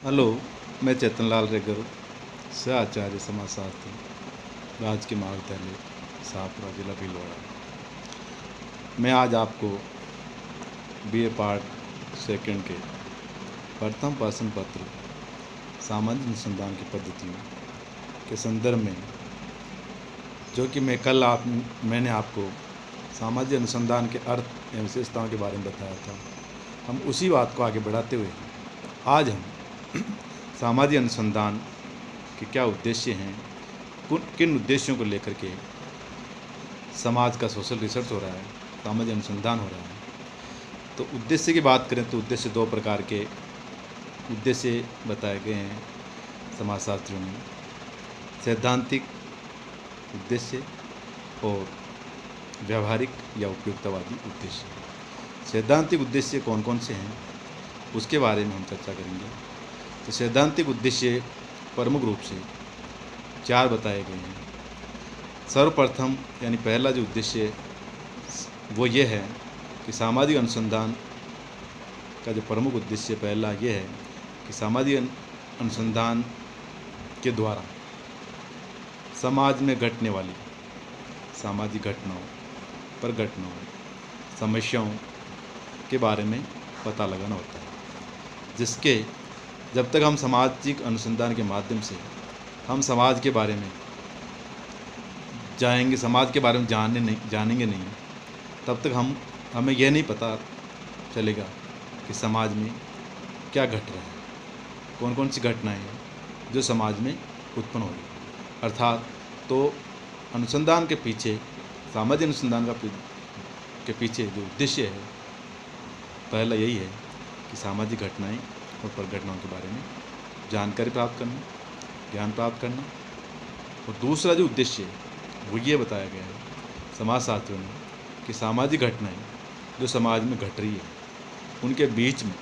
Hello, मैं चेतनलाल रेगर, सह आचार्य समाजशास्त्र, राजकीय महाविद्यालय शाहपुरा, जिला भीलवाड़ा। मैं आज आपको बीए पार्ट सेकंड के प्रथम प्रश्न पत्र सामाजिक अनुसंधान की पद्धतियों के संदर्भ में, जो कि मैंने आपको सामाजिक अनुसंधान के अर्थ एवं विशेषताओं के बारे में बताया था, हम उसी बात को आगे बढ़ाते हुए आज हम सामाजिक अनुसंधान के क्या उद्देश्य हैं, किन उद्देश्यों को लेकर के समाज का सोशल रिसर्च हो रहा है, सामाजिक अनुसंधान हो रहा है। तो उद्देश्य की बात करें तो उद्देश्य दो प्रकार के उद्देश्य बताए गए हैं समाजशास्त्रियों में, सैद्धांतिक उद्देश्य और व्यावहारिक या उपयुक्तवादी उद्देश्य। सैद्धांतिक उद्देश्य कौन कौन से हैं उसके बारे में हम चर्चा करेंगे। तो सैद्धांतिक उद्देश्य प्रमुख रूप से 4 बताए गए हैं। सर्वप्रथम यानी पहला जो उद्देश्य वो ये है कि सामाजिक अनुसंधान का जो प्रमुख उद्देश्य पहला ये है कि सामाजिक अनुसंधान के द्वारा समाज में घटने वाली सामाजिक घटनाओं, समस्याओं के बारे में पता लगाना होता है, जिसके जब तक हम सामाजिक अनुसंधान के माध्यम से हम समाज के बारे में समाज के बारे में जानेंगे नहीं, तब तक हमें यह नहीं पता चलेगा कि समाज में क्या घट रहा है, कौन कौन सी घटनाएं हैं जो समाज में उत्पन्न हो रही। अर्थात तो अनुसंधान के पीछे, सामाजिक अनुसंधान के पीछे जो उद्देश्य है पहला यही है कि सामाजिक घटनाएं और परिघटनाओं के बारे में जानकारी प्राप्त करना, ज्ञान प्राप्त करना। और दूसरा जो उद्देश्य है वो ये बताया गया है समाजशास्त्रियों में कि सामाजिक घटनाएं जो समाज में घट रही है उनके बीच में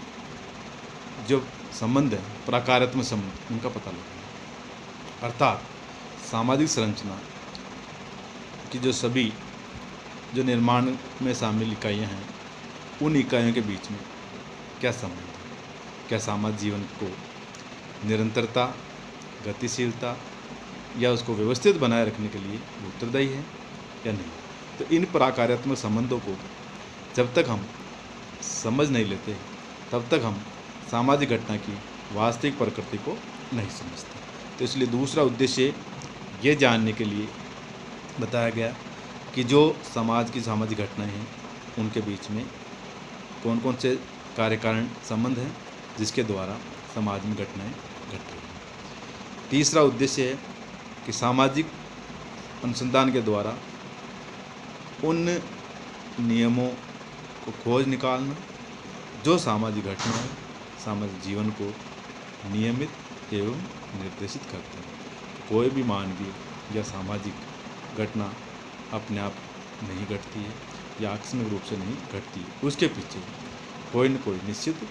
जो संबंध है, प्रकारात्मक संबंध, उनका पता लगाना। अर्थात सामाजिक संरचना की जो निर्माण में शामिल इकाइयाँ हैं, उन इकाइयों के बीच में क्या संबंध है, क्या सामाजिक जीवन को निरंतरता, गतिशीलता या उसको व्यवस्थित बनाए रखने के लिए उत्तरदायी है या नहीं। तो इन प्रकारात्मक संबंधों को जब तक हम समझ नहीं लेते तब तक हम सामाजिक घटना की वास्तविक प्रकृति को नहीं समझते। तो इसलिए दूसरा उद्देश्य ये जानने के लिए बताया गया कि जो समाज की सामाजिक घटनाएं हैं उनके बीच में कौन कौन से कार्य कारण संबंध हैं जिसके द्वारा समाज में घटनाएं घट रही हैं। तीसरा उद्देश्य है कि सामाजिक अनुसंधान के द्वारा उन नियमों को खोज निकालना जो सामाजिक घटनाएं, सामाजिक जीवन को नियमित एवं निर्देशित करते हैं। कोई भी मानवीय या सामाजिक घटना अपने आप नहीं घटती है या आकस्मिक रूप से नहीं घटती है, उसके पीछे कोई न कोई निश्चित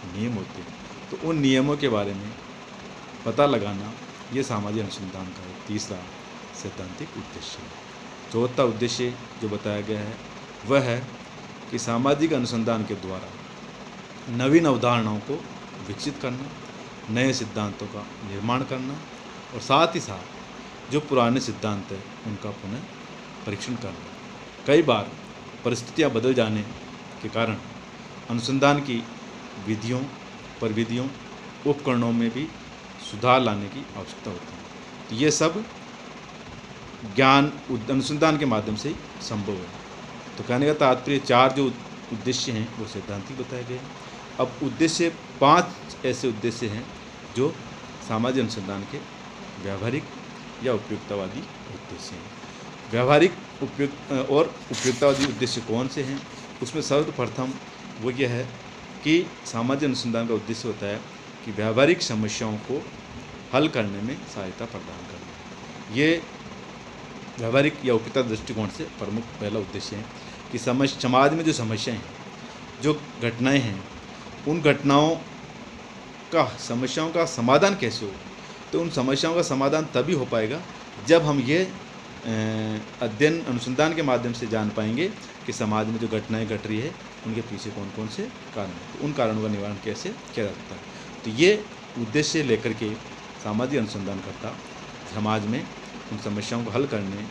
नियम होते हैं। तो उन नियमों के बारे में पता लगाना ये सामाजिक अनुसंधान का एक तीसरा सैद्धांतिक उद्देश्य है। चौथा उद्देश्य जो बताया गया है वह है कि सामाजिक अनुसंधान के द्वारा नवीन अवधारणाओं को विकसित करना, नए सिद्धांतों का निर्माण करना और साथ ही साथ जो पुराने सिद्धांत हैं उनका पुनः परीक्षण करना। कई बार परिस्थितियां बदल जाने के कारण अनुसंधान की विधियों, प्रविधियों, उपकरणों में भी सुधार लाने की आवश्यकता होती है। तो ये सब ज्ञान अनुसंधान के माध्यम से ही संभव है। तो कहने का तात्पर्य 4 जो उद्देश्य हैं वो सैद्धांतिक बताए गए हैं। अब 5 ऐसे उद्देश्य हैं जो सामाजिक अनुसंधान के व्यावहारिक या उपयुक्तवादी उद्देश्य हैं। व्यावहारिक और उपयुक्तवादी उद्देश्य कौन से हैं? उसमें सर्वप्रथम वो यह है कि सामाजिक अनुसंधान का उद्देश्य होता है कि व्यावहारिक समस्याओं को हल करने में सहायता प्रदान करना। ये व्यावहारिक या उपयुक्तता दृष्टिकोण से प्रमुख पहला उद्देश्य है कि समाज में जो समस्याएं हैं, जो घटनाएं हैं, उन समस्याओं का समाधान कैसे हो। तो उन समस्याओं का समाधान तभी हो पाएगा जब हम ये अध्ययन अनुसंधान के माध्यम से जान पाएंगे कि समाज में जो घटनाएं घट रही है उनके पीछे कौन कौन से कारण हैं, तो उन कारणों का निवारण कैसे किया जा सकता है। तो ये उद्देश्य लेकर के सामाजिक अनुसंधानकर्ता समाज में उन समस्याओं को हल करने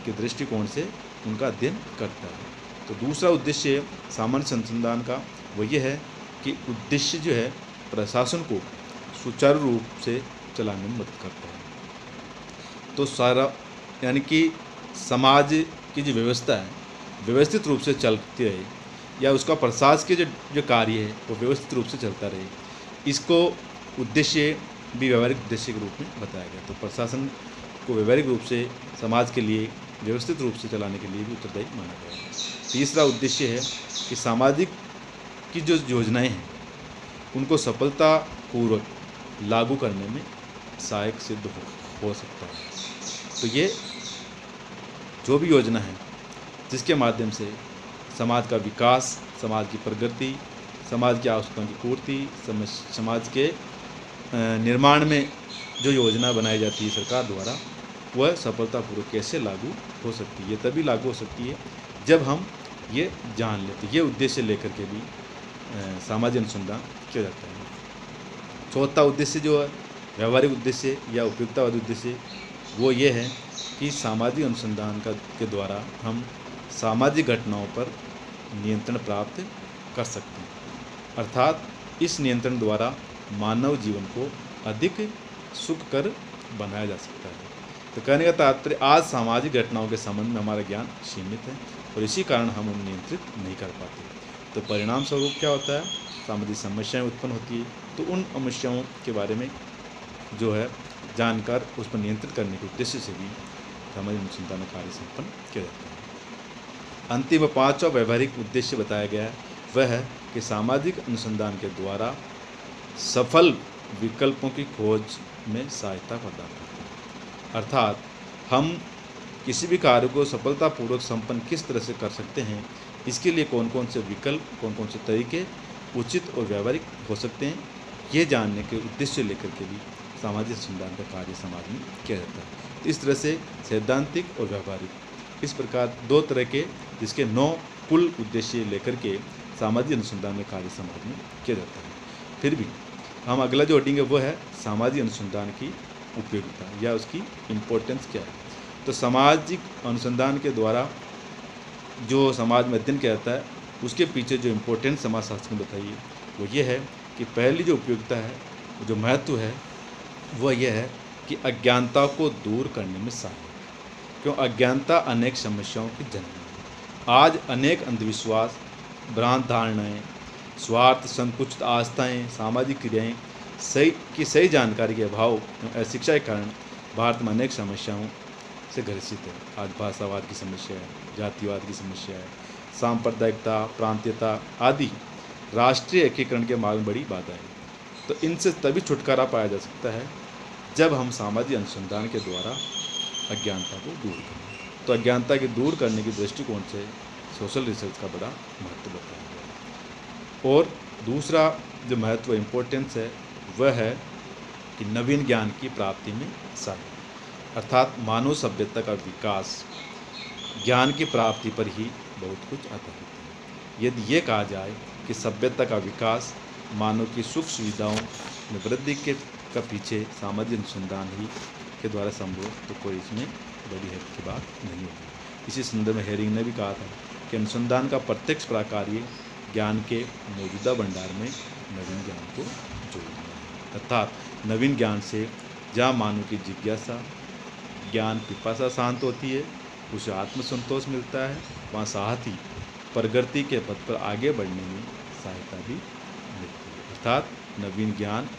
के दृष्टिकोण से उनका अध्ययन करता है। तो दूसरा उद्देश्य सामान्य अनुसंधान का वो ये है कि उद्देश्य जो है प्रशासन को सुचारू रूप से चलाने में मदद करता है। तो सारा यानी कि समाज की जो व्यवस्था है व्यवस्थित रूप से चलती रहे, या उसका प्रशासकीय जो कार्य है वो व्यवस्थित रूप से चलता रहे, इसको उद्देश्य भी व्यवहारिक उद्देश्य के रूप में बताया गया। तो प्रशासन को व्यवहारिक रूप से समाज के लिए व्यवस्थित रूप से चलाने के लिए भी उत्तरदायी माना गया है। तीसरा उद्देश्य है कि सामाजिक की जो योजनाएं हैं उनको सफलतापूर्वक लागू करने में सहायक सिद्ध हो सकता है। तो ये जो भी योजना है जिसके माध्यम से समाज का विकास, समाज की प्रगति, समाज की आवश्यकताओं की पूर्ति, समाज के निर्माण में जो योजना बनाई जाती है सरकार द्वारा, वह सफलतापूर्वक कैसे लागू हो सकती है। ये तभी लागू हो सकती है जब हम ये जान लेते। ये उद्देश्य लेकर के भी सामाजिक अनुसंधान किया जाता है। चौथा उद्देश्य जो है व्यवहारिक उद्देश्य या उपयुक्तवादी उद्देश्य, वो ये है कि सामाजिक अनुसंधान के द्वारा हम सामाजिक घटनाओं पर नियंत्रण प्राप्त कर सकते हैं। अर्थात इस नियंत्रण द्वारा मानव जीवन को अधिक सुखकर बनाया जा सकता है। तो कहने का तात्पर्य आज सामाजिक घटनाओं के संबंध में हमारा ज्ञान सीमित है और इसी कारण हम उन्हें नियंत्रित नहीं कर पाते। तो परिणाम स्वरूप क्या होता है, सामाजिक समस्याएं उत्पन्न होती है। तो उन समस्याओं के बारे में जो है जानकर उस पर नियंत्रित करने के उद्देश्य से भी सामाजिक अनुसंधान कार्य संपन्न किया जाता है। अंतिम व पांचवा व्यवहारिक उद्देश्य बताया गया है, वह है कि सामाजिक अनुसंधान के द्वारा सफल विकल्पों की खोज में सहायता प्रदान करता है। अर्थात हम किसी भी कार्य को सफलतापूर्वक संपन्न किस तरह से कर सकते हैं, इसके लिए कौन कौन से विकल्प, कौन कौन से तरीके उचित और व्यावहारिक हो सकते हैं, ये जानने के उद्देश्य लेकर के भी सामाजिक अनुसंधान का कार्य समाज में किया जाता है। इस तरह से सैद्धांतिक और व्यावहारिक, इस प्रकार दो तरह के जिसके 9 कुल उद्देश्य लेकर के सामाजिक अनुसंधान का कार्य समाज में किया जाता है। फिर भी हम अगला जो हटेंगे वो है सामाजिक अनुसंधान की उपयोगिता या उसकी इम्पोर्टेंस क्या है। तो सामाजिक अनुसंधान के द्वारा जो समाज में अध्ययन किया जाता है उसके पीछे जो इम्पोर्टेंस समाजशास्त्र ने बताई है वो ये है कि पहली जो उपयोगिता है, जो महत्व है, वह यह है कि अज्ञानता को दूर करने में सहायक। क्यों? अज्ञानता अनेक समस्याओं की जननी है। आज अनेक अंधविश्वास, भ्रांत धारणाएँ, स्वार्थ, संकुचित आस्थाएँ, सामाजिक क्रियाएँ सही जानकारी के अभाव एवं अशिक्षा के कारण भारत में अनेक समस्याओं से ग्रसित है। आज भाषावाद की समस्या है, जातिवाद की समस्या है, सांप्रदायिकता, प्रांतीयता आदि राष्ट्रीय एकीकरण के मार्ग में बड़ी बाधा है। तो इनसे तभी छुटकारा पाया जा सकता है जब हम सामाजिक अनुसंधान के द्वारा अज्ञानता को दूर करें। तो अज्ञानता के दूर करने के दृष्टिकोण से सोशल रिसर्च का बड़ा महत्व बताया गया है। और दूसरा जो महत्व, इम्पोर्टेंस है, वह है कि नवीन ज्ञान की प्राप्ति में सहायक। अर्थात मानव सभ्यता का विकास ज्ञान की प्राप्ति पर ही बहुत कुछ आधारित है। यदि ये कहा जाए कि सभ्यता का विकास मानव की सुख सुविधाओं में वृद्धि का पीछे सामाजिक अनुसंधान ही के द्वारा संभव, तो कोई इसमें बड़ी हैरत की बात नहीं होगी। इसी संदर्भ में हेरिंग ने भी कहा था कि अनुसंधान का प्रत्यक्ष प्रकार्य ज्ञान के मौजूदा भंडार में नवीन ज्ञान को जोड़ना है। अर्थात नवीन ज्ञान से जहाँ मानव की जिज्ञासा, ज्ञान पिपासा शांत होती है, उसे आत्मसंतोष मिलता है, वहाँ साथ ही प्रगति के पथ पर आगे बढ़ने में सहायता भी मिलती है। अर्थात नवीन ज्ञान